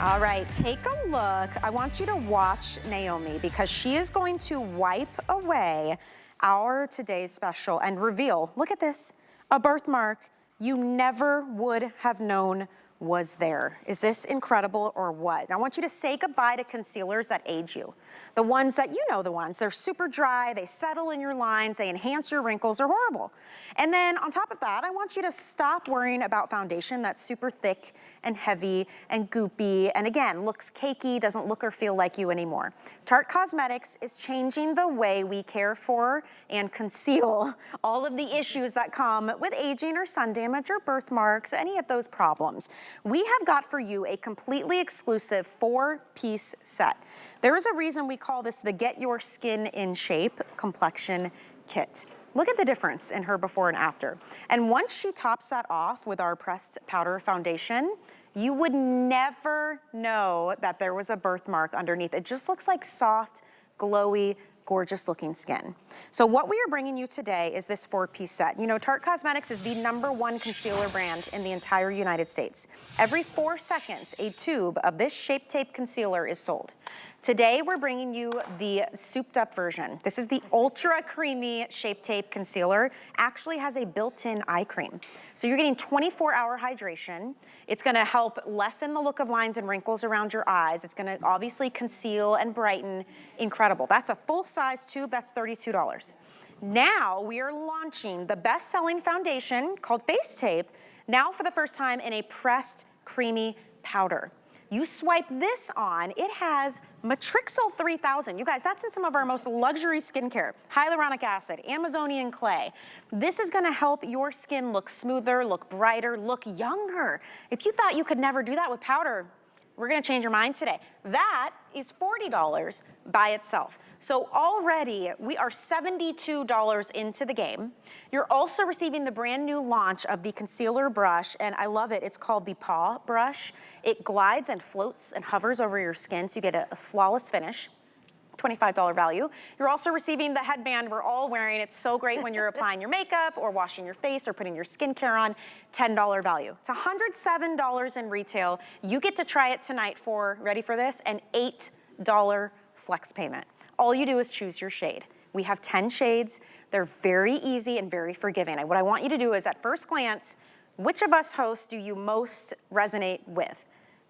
All right, take a look. I want you to watch Naomi because she is going to wipe away our today's special and reveal, look at this, a birthmark you never would have known was there. Is this incredible or what? I want you to say goodbye to concealers that age you. The ones that, you know the ones, they're super dry, they settle in your lines, they enhance your wrinkles, they're horrible. And then on top of that, I want you to stop worrying about foundation that's super thick and heavy and goopy, and again, looks cakey, doesn't look or feel like you anymore. Tarte Cosmetics is changing the way we care for and conceal all of the issues that come with aging or sun damage or birthmarks, any of those problems. We have got for you a completely exclusive 4-piece set. There is a reason we call this the Get Your Skin in Shape Complexion Kit. Look at the difference in her before and after. And once she tops that off with our pressed powder foundation, you would never know that there was a birthmark underneath. It just looks like soft, glowy, gorgeous looking skin. So what we are bringing you today is this 4-piece set. You know, Tarte Cosmetics is the #1 concealer brand in the entire United States. Every 4 seconds, a tube of this Shape Tape concealer is sold. Today, we're bringing you the souped up version. This is the ultra creamy Shape Tape concealer. Actually has a built-in eye cream. So you're getting 24-hour hydration. It's gonna help lessen the look of lines and wrinkles around your eyes. It's gonna obviously conceal and brighten. Incredible. That's a full-size tube, that's $32. Now we are launching the best-selling foundation called Face Tape, now for the first time in a pressed creamy powder. You swipe this on, it has Matrixyl 3000. You guys, that's in some of our most luxury skincare. Hyaluronic acid, Amazonian clay. This is gonna help your skin look smoother, look brighter, look younger. If you thought you could never do that with powder, we're gonna change your mind today. That is $40 by itself. So already we are $72 into the game. You're also receiving the brand new launch of the concealer brush, and I love it. It's called the Paw Brush. It glides and floats and hovers over your skin so you get a flawless finish. $25 value. You're also receiving the headband we're all wearing. It's so great when you're applying your makeup or washing your face or putting your skincare on. $10 value. It's $107 in retail. You get to try it tonight for, ready for this, an $8 flex payment. All you do is choose your shade. We have 10 shades. They're very easy and very forgiving. And what I want you to do is at first glance, which of us hosts do you most resonate with?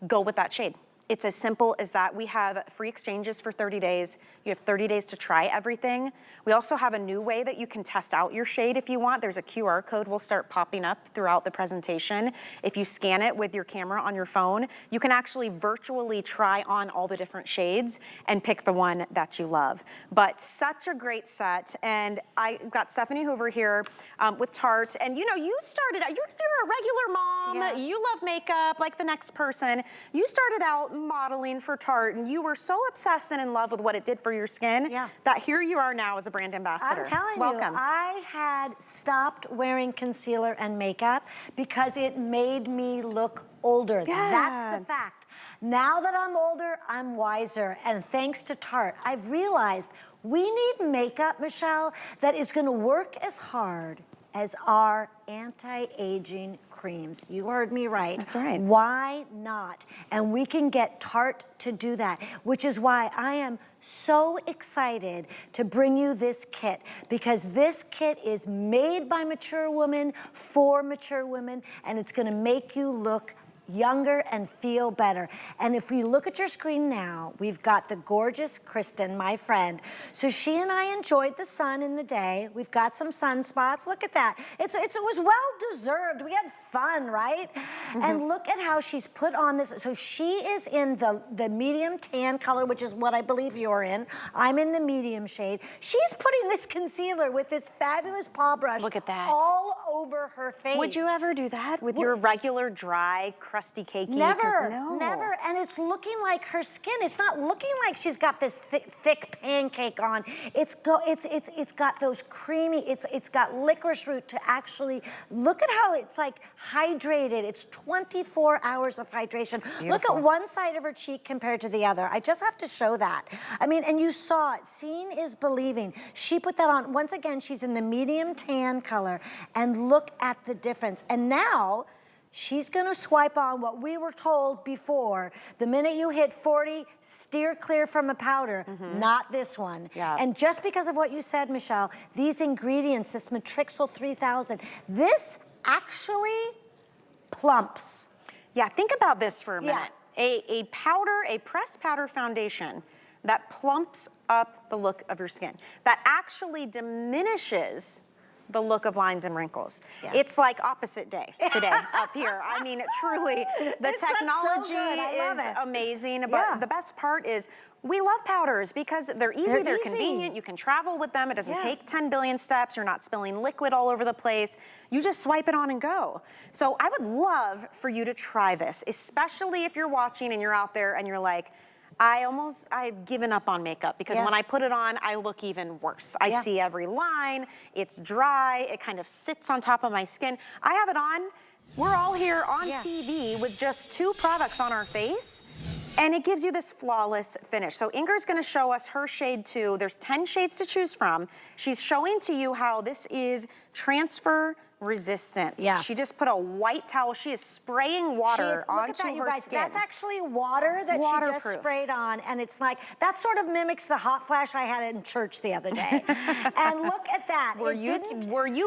Go with that shade. It's as simple as that. We have free exchanges for 30 days. You have 30 days to try everything. We also have a new way that you can test out your shade if you want. There's a QR code will start popping up throughout the presentation. If you scan it with your camera on your phone, you can actually virtually try on all the different shades and pick the one that you love. But such a great set. And I got Stephanie Hoover here with Tarte. And you know, you started out, you're a regular mom. Yeah. You love makeup like the next person. You started out modeling for Tarte, and you were so obsessed and in love with what it did for your skin that here you are now as a brand ambassador. I'm telling Welcome. you, I had stopped wearing concealer and makeup because it made me look older. Yeah. That's the fact. Now that I'm older, I'm wiser, and thanks to Tarte, I've realized we need makeup, Michelle, that is gonna work as hard as our anti-aging creams. You heard me right. That's right. Why not? And we can get Tarte to do that, which is why I am so excited to bring you this kit, because this kit is made by mature women for mature women, and it's gonna make you look younger and feel better. And if we look at your screen now, we've got the gorgeous Kristen, my friend. So she and I enjoyed the sun in the day. We've got some sunspots. Look at that. It was well deserved. We had fun, right? And look at how she's put on this. So she is in the medium tan color, which is what I believe you're in. I'm in the medium shade. She's putting this concealer with this fabulous paw brush. Look at that. All over her face. Would you ever do that with your regular dry, crusty, cakey? Never, No. never. And it's looking like her skin. It's not looking like she's got this thick pancake on. It's got those creamy. It's got licorice root to actually look at how it's like hydrated. It's 24 hours of hydration. Look at one side of her cheek compared to the other. I just have to show that. I mean, and you saw it. Seeing is believing. She put that on. Once again, she's in the medium tan color, and look at the difference. And now, She's gonna swipe on what we were told before. The minute you hit 40, steer clear from a powder, not this one. Yeah. And just because of what you said, Michelle, these ingredients, this Matrixyl 3000, this actually plumps. Yeah, think about this for a Yeah. minute. A powder, a pressed powder foundation that plumps up the look of your skin, that actually diminishes the look of lines and wrinkles. Yeah. It's like opposite day today up here. I mean, truly, the It's technology so good. I love is it. amazing, but Yeah. the best part is we love powders because they're easy, they're easy. convenient, you can travel with them, it doesn't Yeah. take 10 billion steps, you're not spilling liquid all over the place, you just swipe it on and go. So I would love for you to try this, especially if you're watching and you're out there and you're like, I've given up on makeup because Yeah. when I put it on, I look even worse. I Yeah. see every line, it's dry, it kind of sits on top of my skin. I have it on, we're all here on Yeah. TV with just 2 products on our face, and it gives you this flawless finish. So Inger's gonna show us her shade 2. There's 10 shades to choose from. She's showing to you how this is transfer resistant. Yeah. She just put a white towel. She is spraying water Look at onto that, you her guys. skin. That's actually water that she Waterproof. just sprayed on, and it's like, that sort of mimics the hot flash I had in church the other day. And look at that. Were you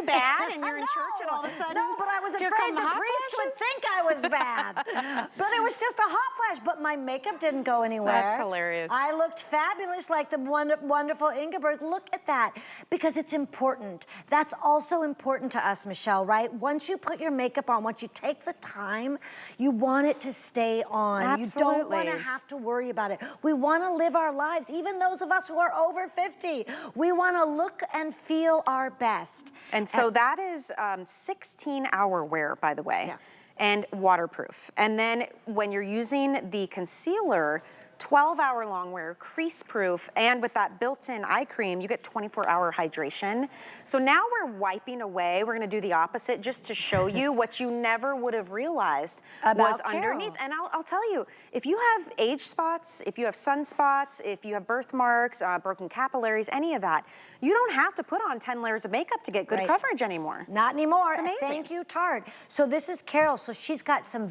bad and you're in church and all of a sudden? No, but I was here afraid come the hot priest would flashes? think I was bad. But it was just a hot flash, but my makeup didn't go anywhere. That's hilarious. I looked fabulous like the wonderful Ingeborg. Look at that, because it's important. That's also important to us, Michelle, right? Once you put your makeup on, once you take the time, you want it to stay on. Absolutely. You don't want to have to worry about it. We want to live our lives, even those of us who are over 50. We want to look and feel our best. And so that is 16-hour wear, by the way, Yeah. and waterproof. And then when you're using the concealer, 12-hour long wear, crease proof, and with that built-in eye cream, you get 24-hour hydration. So now we're wiping away. We're gonna do the opposite just to show you what you never would have realized was About Carol. underneath. And I'll tell you, if you have age spots, if you have sunspots, if you have birthmarks, broken capillaries, any of that, you don't have to put on 10 layers of makeup to get good Right. coverage anymore. Not anymore. It's amazing. Thank you, Tarte. So this is Carol. So she's got some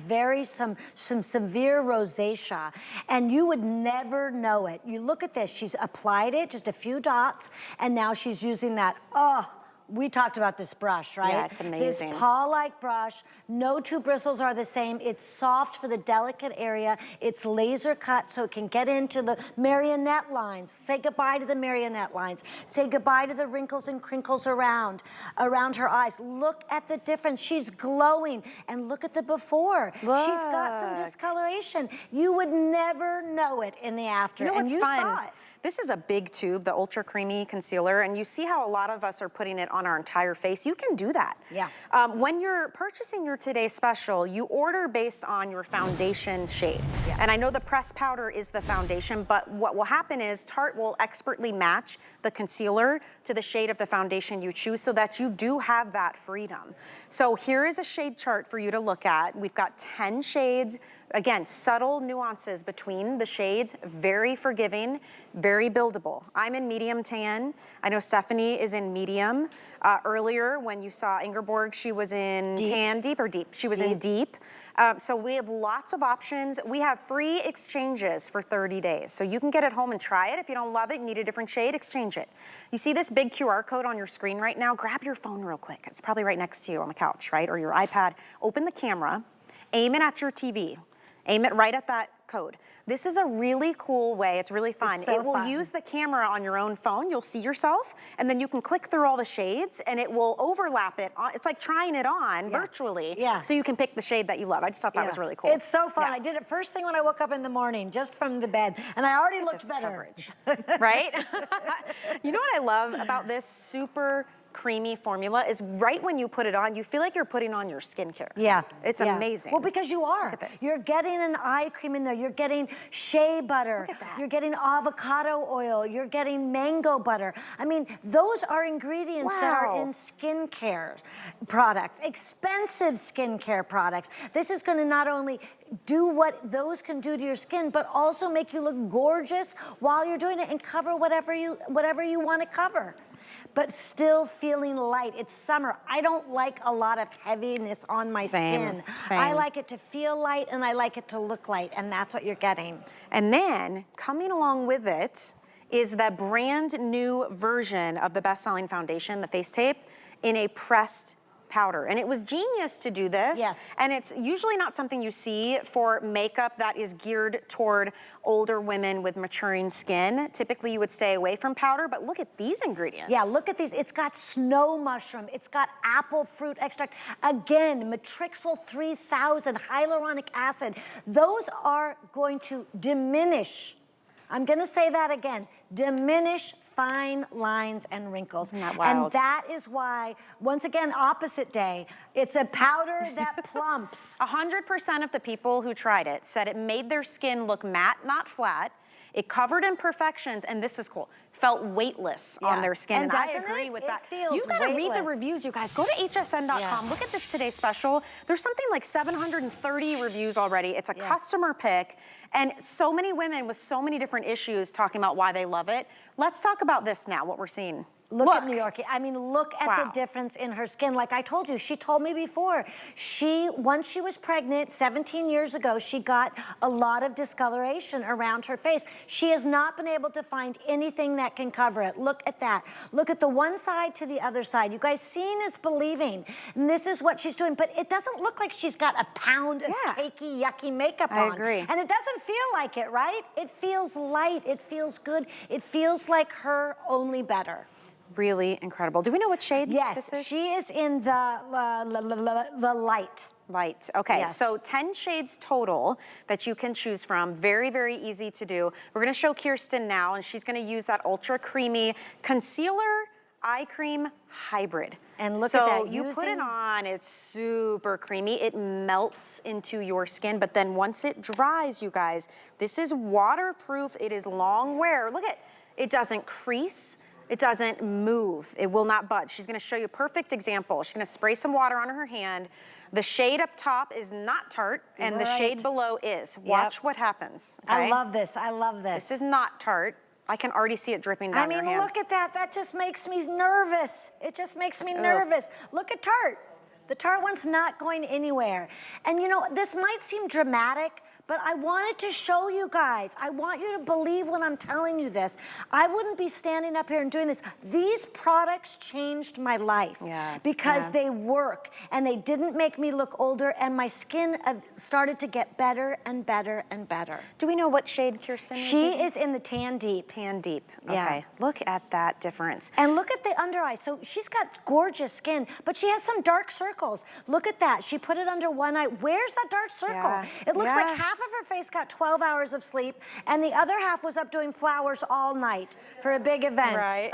severe rosacea, and you would never know it. You look at this. She's applied it, just a few dots, and now she's using that. Oh, we talked about this brush, right? Yeah, it's amazing. This paw-like brush. No 2 bristles are the same. It's soft for the delicate area. It's laser cut so it can get into the marionette lines. Say goodbye to the marionette lines. Say goodbye to the wrinkles and crinkles around her eyes. Look at the difference. She's glowing. And look at the before. She's got some Look. discoloration. You would never know it in the after. You know and what's you fun? saw it. This is a big tube, the Ultra Creamy Concealer, and you see how a lot of us are putting it on our entire face. You can do that. Yeah. When you're purchasing your Today Special, you order based on your foundation shade. Yeah. And I know the pressed powder is the foundation, but what will happen is Tarte will expertly match the concealer to the shade of the foundation you choose so that you do have that freedom. So here is a shade chart for you to look at. We've got 10 shades. Again, subtle nuances between the shades, very forgiving, very buildable. I'm in medium tan. I know Stephanie is in medium. Earlier, when you saw Ingeborg, she was in Deep. tan, deep or deep? She was in deep. So we have lots of options. We have free exchanges for 30 days. So you can get it home and try it. If you don't love it, need a different shade, exchange it. You see this big QR code on your screen right now? Grab your phone real quick. It's probably right next to you on the couch, right? Or your iPad. Open the camera, aim it at your TV. Aim it right at that code. This is a really cool way. It's really fun. It's so it will fun. use the camera on your own phone. You'll see yourself, and then you can click through all the shades, and it will overlap it. It's like trying it on virtually, so you can pick the shade that you love. I just thought that was really cool. It's so fun. Yeah. I did it first thing when I woke up in the morning, just from the bed, and I already looked This better. coverage, right? You know what I love about this super creamy formula is right when you put it on, you feel like you're putting on your skincare. Yeah. It's amazing. Well, because you are. Look at this. You're getting an eye cream in there. You're getting shea butter. Look at that. You're getting avocado oil. You're getting mango butter. I mean, those are ingredients that are Wow. in skincare products, expensive skincare products. This is going to not only do what those can do to your skin, but also make you look gorgeous while you're doing it and cover whatever you want to cover. but still feeling light. It's summer. I don't like a lot of heaviness on my skin. Same. I like it to feel light and I like it to look light, and that's what you're getting. And then coming along with it is the brand new version of the best-selling foundation, the Face Tape, in a pressed powder. And it was genius to do this. Yes. And it's usually not something you see for makeup that is geared toward older women with maturing skin. Typically you would stay away from powder, but look at these ingredients. Yeah, look at these. It's got snow mushroom. It's got apple fruit extract. Again, matrixyl 3000, hyaluronic acid. Those are going to diminish, I'm gonna say that again, diminish fine lines and wrinkles. Isn't that wild? And that is why, once again, opposite day, it's a powder that plumps. 100% of the people who tried it said it made their skin look matte, not flat. It covered imperfections, and this is cool, felt weightless on their skin. And I agree with that. You gotta read the reviews, you guys. Go to hsn.com, look at this today's special. There's something like 730 reviews already. It's a customer pick, and so many women with so many different issues talking about why they love it. Let's talk about this now, what we're seeing. Look at New York. I mean, look at the difference in her skin. Like I told you, she told me before, once she was pregnant 17 years ago, she got a lot of discoloration around her face. She has not been able to find anything that can cover it. Look at that. Look at the one side to the other side. You guys, seeing is believing. And this is what she's doing. But it doesn't look like she's got a pound of cakey, yucky makeup on. I agree. And it doesn't feel like it, right? It feels light. It feels good. It feels like her, only better. Really incredible. Do we know what shade this is? Yes, she is in the light. Light, okay, so 10 shades total that you can choose from. Very, very easy to do. We're gonna show Kirsten now, and she's gonna use that ultra creamy concealer eye cream hybrid. And look at that. So you put it on, it's super creamy. It melts into your skin, but then once it dries, you guys, this is waterproof. It is long wear. Look at, it doesn't crease. It doesn't move. It will not budge. She's gonna show you a perfect example. She's gonna spray some water on her hand. The shade up top is not Tarte, and the shade below is. Watch what happens. Okay? I love this. I love this. This is not Tarte. I can already see it dripping down your hand. I mean, look at that. That just makes me nervous. It just makes me nervous. Look at Tarte. The Tarte one's not going anywhere. And you know, this might seem dramatic, but I wanted to show you guys. I want you to believe when I'm telling you this. I wouldn't be standing up here and doing this. These products changed my life because they work and they didn't make me look older, and my skin started to get better and better and better. Do we know what shade Kirsten is? She is in the Tan Deep. Tan Deep, okay. Look at that difference. And look at the under eye. So she's got gorgeous skin, but she has some dark circles. Look at that. She put it under one eye. Where's that dark circle? It looks like half of her face got 12 hours of sleep, and the other half was up doing flowers all night for a big event. Right.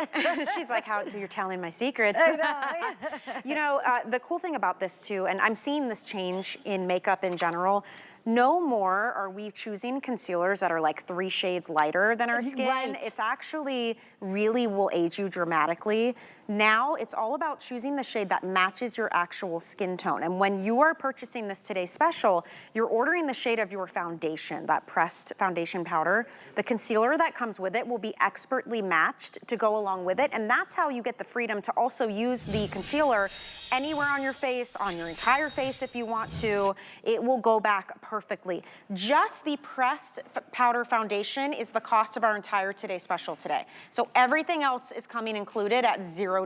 She's like, how you're telling my secrets. I know. You know, the cool thing about this too, and I'm seeing this change in makeup in general, no more are we choosing concealers that are like 3 shades lighter than our skin. It's actually really will age you dramatically. Now it's all about choosing the shade that matches your actual skin tone. And when you are purchasing this today's special, you're ordering the shade of your foundation, that pressed foundation powder. The concealer that comes with it will be expertly matched to go along with it. And that's how you get the freedom to also use the concealer anywhere on your face, on your entire face if you want to. It will go back perfectly. Just the pressed powder foundation is the cost of our entire today's special today. So everything else is coming included at $0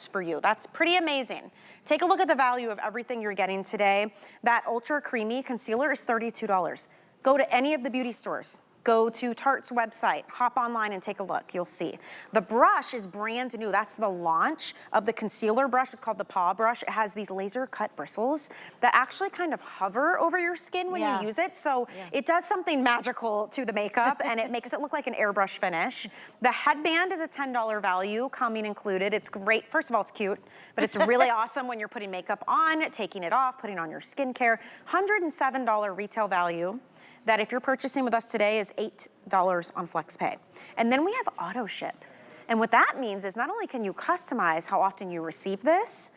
for you. That's pretty amazing. Take a look at the value of everything you're getting today. That ultra creamy concealer is $32. Go to any of the beauty stores. Go to Tarte's website, hop online and take a look, you'll see. The brush is brand new. That's the launch of the concealer brush. It's called the Paw Brush. It has these laser cut bristles that actually kind of hover over your skin when you use it. So it does something magical to the makeup and it makes it look like an airbrush finish. The headband is a $10 value, coming included. It's great. First of all, it's cute, but it's really awesome when you're putting makeup on, taking it off, putting on your skincare. $107 retail value. That if you're purchasing with us today is $8 on FlexPay. And then we have auto ship. And what that means is not only can you customize how often you receive this,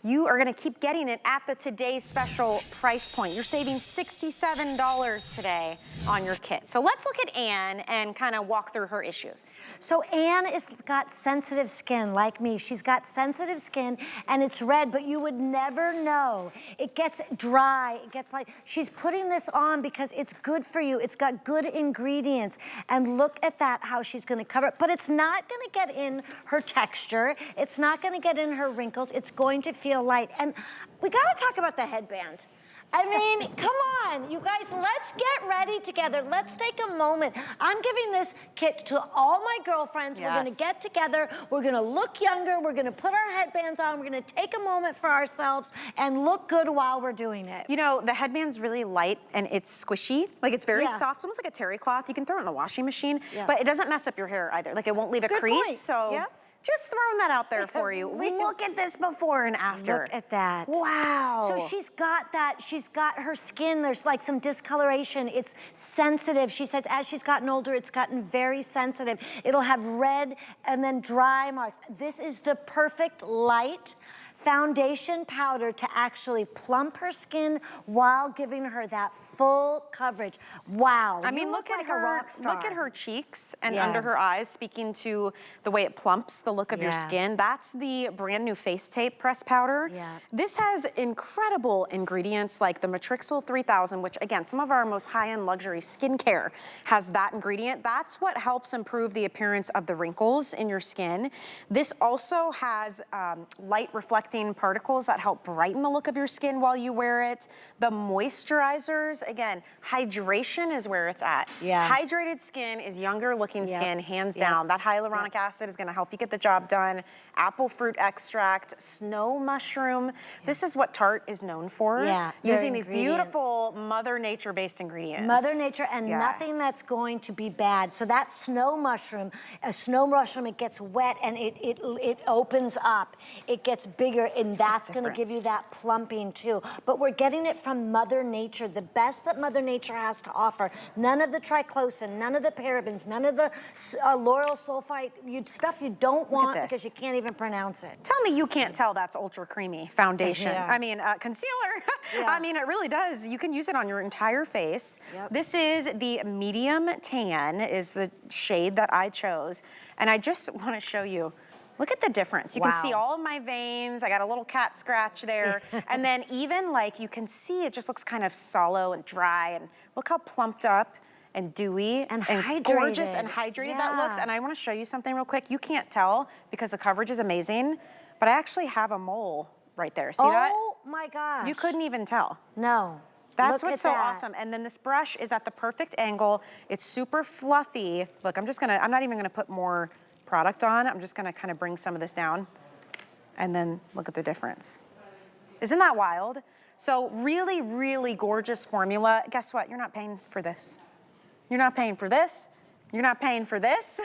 you are gonna keep getting it at the today's special price point. You're saving $67 today on your kit. So let's look at Anne and kind of walk through her issues. So Anne has got sensitive skin like me. She's got sensitive skin and it's red, but you would never know. It gets dry, it gets like, she's putting this on because it's good for you. It's got good ingredients. And look at that, how she's gonna cover it. But it's not gonna get in her texture. It's not gonna get in her wrinkles. It's going to feel light. And we gotta talk about the headband. I mean, come on, you guys, let's get ready together. Let's take a moment. I'm giving this kit to all my girlfriends. Yes. We're gonna get together. We're gonna look younger. We're gonna put our headbands on. We're gonna take a moment for ourselves and look good while we're doing it. You know, the headband's really light and it's squishy. Like it's very soft, almost like a terry cloth. You can throw it in the washing machine, but it doesn't mess up your hair either. Like it won't leave a Good crease. point. So Yep. just throwing that out there for you. Look at this before and after. Look at that. Wow. So she's got that, she's got her skin, there's like some discoloration. It's sensitive. She says as she's gotten older, it's gotten very sensitive. It'll have red and then dry marks. This is the perfect light foundation powder to actually plump her skin while giving her that full coverage. Wow. I mean, look at like her, a rock star. look at her cheeks and under her eyes, speaking to the way it plumps the look of your skin. That's the brand new face tape press powder. This has incredible ingredients like the Matrixyl 3000, which again, some of our most high-end luxury skincare has that ingredient. That's what helps improve the appearance of the wrinkles in your skin. This also has light reflecting particles that help brighten the look of your skin while you wear it. The moisturizers, again, hydration is where it's at. Hydrated skin is younger looking skin, hands down. That hyaluronic acid is gonna help you get the job done. Apple fruit extract, snow mushroom. This is what Tarte is known for. Using these beautiful Mother Nature-based ingredients. Mother Nature and nothing that's going to be bad. So that snow mushroom, it gets wet and it opens up. It gets bigger and that's gonna give you that plumping too. But we're getting it from Mother Nature, the best that Mother Nature has to offer. None of the triclosan, none of the parabens, none of the lauryl sulfite, stuff you don't want because you can't even pronounce it. Tell me you can't tell that's ultra creamy foundation. I mean, concealer. I mean, it really does. You can use it on your entire face. This is the medium tan is the shade that I chose. And I just want to show you, look at the difference. You can see all of my veins. I got a little cat scratch there. And then even like you can see it just looks kind of sallow and dry. And look how plumped up and dewy and gorgeous and hydrated that looks. And I want to show you something real quick. You can't tell because the coverage is amazing, but I actually have a mole right there. See that? Oh my gosh. You couldn't even tell. No. That's what's so awesome. And then this brush is at the perfect angle. It's super fluffy. Look, I'm not even gonna put more product on. I'm just gonna kind of bring some of this down and then look at the difference. Isn't that wild? So really, really gorgeous formula. Guess what? You're not paying for this. You're not paying for this. You're not paying for this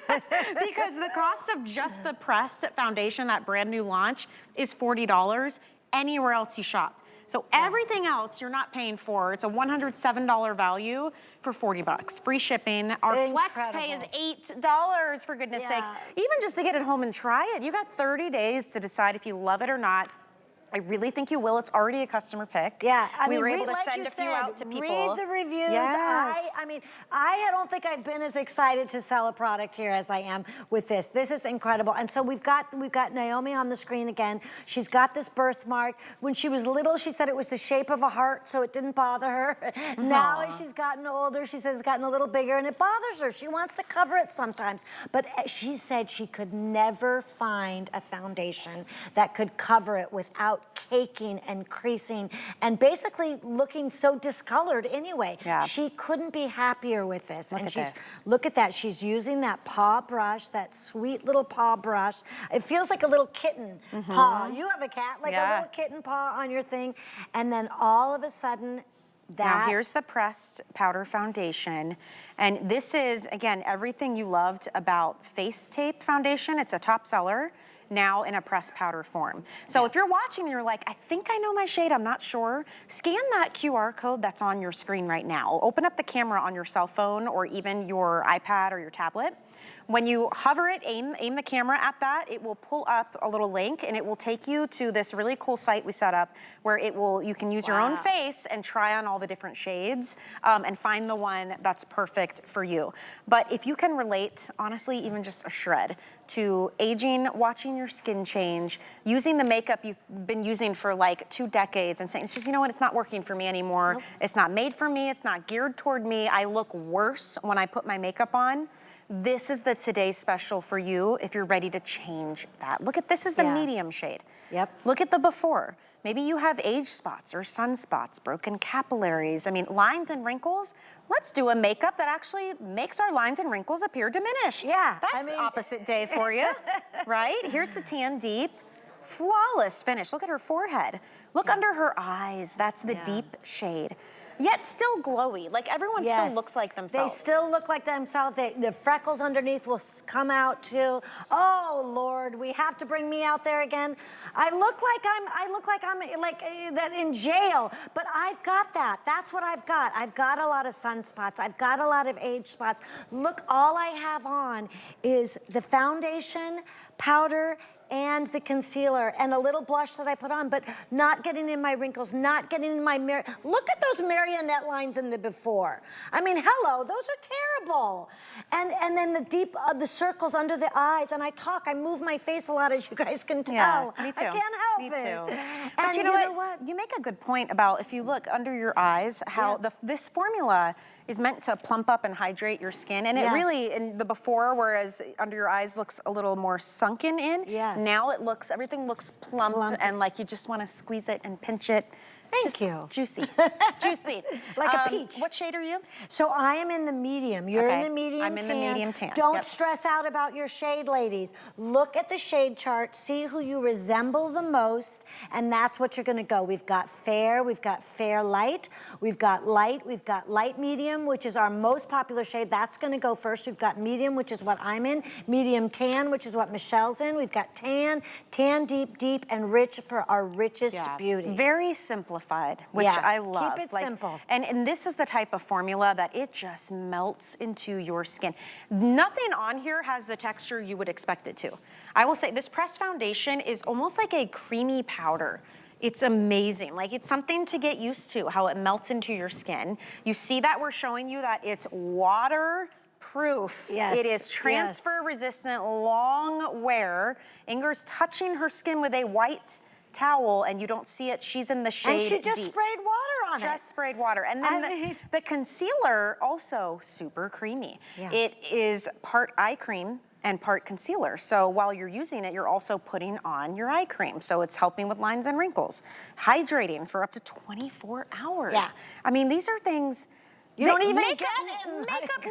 because the cost of just the pressed foundation, that brand new launch, is $40 anywhere else you shop. So everything else you're not paying for. It's a $107 value for 40 bucks. Free shipping. Our flex pay is $8 for goodness sakes. Even just to get it home and try it. You got 30 days to decide if you love it or not. I really think you will. It's already a customer pick. I mean, we were able to like send a few out to people. Read the reviews. I mean, I don't think I've been as excited to sell a product here as I am with this. This is incredible. And so we've got Naomi on the screen again. She's got this birthmark. When she was little, she said it was the shape of a heart, so it didn't bother her. Now as she's gotten older, she says it's gotten a little bigger and it bothers her. She wants to cover it sometimes. But she said she could never find a foundation that could cover it without caking and creasing and basically looking so discolored anyway. She couldn't be happier with this. Look at that. She's using that paw brush, that sweet little paw brush. It feels like a little kitten paw. You have a cat, like a little kitten paw on your thing. And then all of a sudden, now here's the pressed powder foundation. And this is, again, everything you loved about face tape foundation. It's a top seller. now in a pressed powder form. So if you're watching and you're like, I think I know my shade, I'm not sure, scan that QR code that's on your screen right now. Open up the camera on your cell phone or even your iPad or your tablet. When you hover it, aim the camera at that, it will pull up a little link and it will take you to this really cool site we set up where you can use your own face and try on all the different shades and find the one that's perfect for you. But if you can relate, honestly, even just a shred, to aging, watching your skin change, using the makeup you've been using for like 2 decades and saying, it's just, you know what, it's not working for me anymore. Nope. It's not made for me, it's not geared toward me, I look worse when I put my makeup on. This is the today's special for you if you're ready to change that. Look at, this is the medium shade. Yep. Look at the before. Maybe you have age spots or sunspots, broken capillaries. I mean, lines and wrinkles. Let's do a makeup that actually makes our lines and wrinkles appear diminished. Yeah. That's opposite day for you, right? Here's the tan deep. Flawless finish. Look at her forehead. Look under her eyes. That's the deep shade. Yet still glowy, like everyone still looks like themselves. They still look like themselves. The freckles underneath will come out too. Oh Lord, we have to bring me out there again. I look like I'm in jail, but I've got that. That's what I've got. I've got a lot of sunspots. I've got a lot of age spots. Look, all I have on is the foundation, powder, and the concealer and a little blush that I put on, but not getting in my wrinkles, not getting in my look at those marionette lines in the before. I mean, hello, those are terrible. And then the deep, the circles under the eyes, and I move my face a lot, as you guys can tell. Yeah, me too. I can't help it. Me too. And but you know what? You make a good point about, if you look under your eyes, how this formula is meant to plump up and hydrate your skin. And it really, in the before, whereas under your eyes looks a little more sunken in, now everything looks plump and like you just want to squeeze it and pinch it. Thank you. Juicy, juicy. Like a peach. What shade are you? So I am in the medium. You're in the medium tan. I'm in the medium tan. Don't stress out about your shade, ladies. Look at the shade chart, see who you resemble the most, and that's what you're gonna go. We've got fair light, we've got light medium, which is our most popular shade. That's gonna go first. We've got medium, which is what I'm in, medium tan, which is what Michelle's in. We've got tan deep, and rich for our richest beauties. Very simplified. Which I love. Keep it simple. And this is the type of formula that it just melts into your skin. Nothing on here has the texture you would expect it to. I will say this pressed foundation is almost like a creamy powder. It's amazing. Like, it's something to get used to, how it melts into your skin. You see that we're showing you that it's waterproof. Yes. It is transfer resistant, long wear. Inger's touching her skin with a white towel and you don't see it. She's in the shade. And she just sprayed water on it. Just sprayed water. And then the concealer, also super creamy. It is part eye cream and part concealer. So while you're using it, you're also putting on your eye cream. So it's helping with lines and wrinkles. Hydrating for up to 24 hours. I mean, these are things you don't even makeup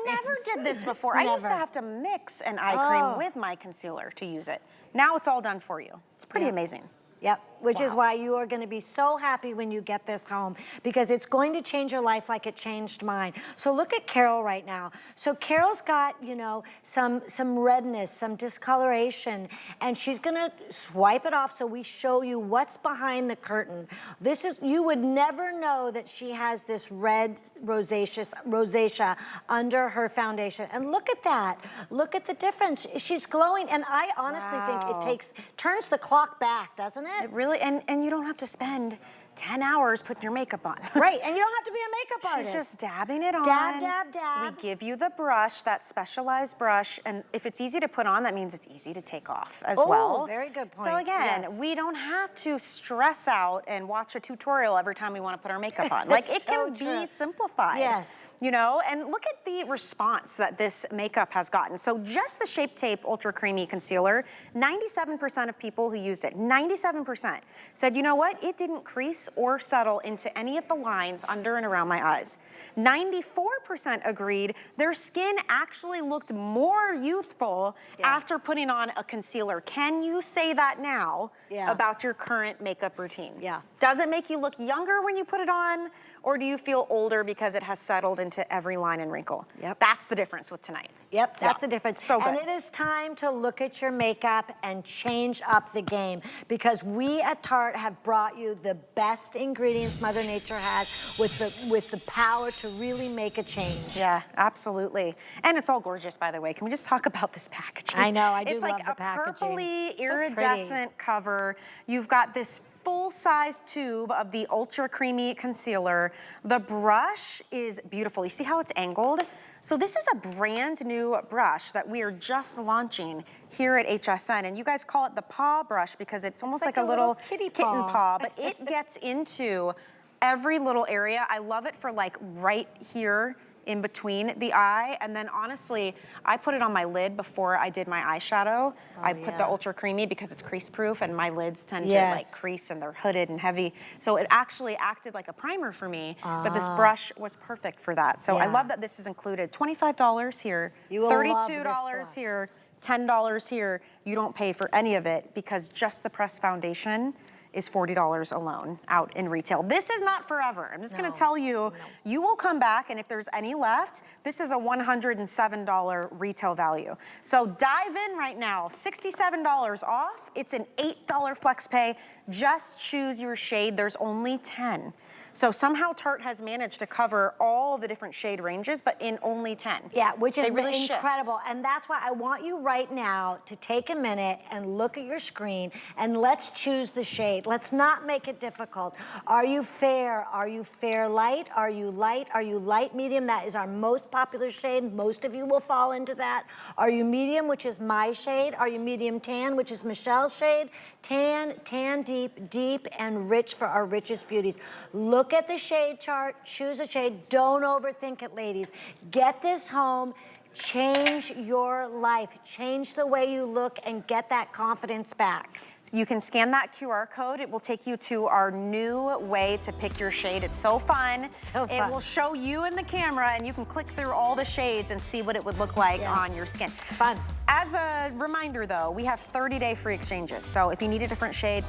never did this before. I used to have to mix an eye cream with my concealer to use it. Now it's all done for you. It's pretty amazing. Yep, which is why you are going to be so happy when you get this home, because it's going to change your life like it changed mine. So look at Carol right now. So Carol's got, you know, some redness, some discoloration, and she's going to swipe it off so we show you what's behind the curtain. This is, you would never know that she has this red rosacea under her foundation. And look at that. Look at the difference. She's glowing, and I honestly think it turns the clock back, doesn't it? It really, and you don't have to spend 10 hours putting your makeup on. Right, and you don't have to be a makeup artist. She's just dabbing it on. Dab, dab, dab. We give you the brush, that specialized brush, and if it's easy to put on, that means it's easy to take off as well. Oh, very good point. So again, we don't have to stress out and watch a tutorial every time we want to put our makeup on. Like, it can be simplified. Yes. You know, and look at the response that this makeup has gotten. So just the Shape Tape Ultra Creamy Concealer, 97% of people who used it, 97%, said, you know what, it didn't crease crease or settle into any of the lines under and around my eyes. 94% agreed their skin actually looked more youthful after putting on a concealer. Can you say that now about your current makeup routine? Yeah. Does it make you look younger when you put it on, or do you feel older because it has settled into every line and wrinkle? Yep. That's the difference with tonight. Yep, that's the difference. So good. And it is time to look at your makeup and change up the game, because we at Tarte have brought you the best ingredients Mother Nature has with the power to really make a change. Yeah, absolutely. And it's all gorgeous, by the way. Can we just talk about this packaging? I know, I do it's love like the packaging. It's like a purpley, So iridescent cover. You've got this full-size tube of the Ultra Creamy Concealer. The brush is beautiful. You see how it's angled? So this is a brand new brush that we are just launching here at HSN, and you guys call it the Paw Brush because it's almost like a little kitten paw, but it gets into every little area. I love it for like right here in between the eye, and then honestly, I put it on my lid before I did my eyeshadow. I put the Ultra Creamy because it's crease proof, and my lids tend to like crease and they're hooded and heavy. So it actually acted like a primer for me, but this brush was perfect for that. So I love that this is included. $25 here, $32 here, $10 here. You don't pay for any of it because just the pressed foundation is $40 alone out in retail. This is not forever. I'm just gonna tell you, you will come back, and if there's any left, this is a $107 retail value. So dive in right now, $67 off. It's an $8 flex pay. Just choose your shade. There's only 10. So somehow Tarte has managed to cover all the different shade ranges, but in only 10. Yeah, which is really incredible. And that's why I want you right now to take a minute and look at your screen and let's choose the shade. Let's not make it difficult. Are you fair? Are you fair light? Are you light? Are you light medium? That is our most popular shade. Most of you will fall into that. Are you medium, which is my shade? Are you medium tan, which is Michelle's shade? Tan, tan deep, deep and rich for our richest beauties. Look at the shade chart, choose a shade. Don't overthink it, ladies. Get this home, change your life, change the way you look, and get that confidence back. You can scan that QR code. It will take you to our new way to pick your shade. It's so fun. So fun. It will show you in the camera, and you can click through all the shades and see what it would look like on your skin. It's fun. As a reminder, though, we have 30-day free exchanges. So if you need a different shade,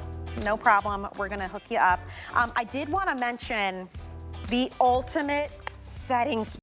no problem. We're gonna hook you up. I did want to mention the ultimate setting spray.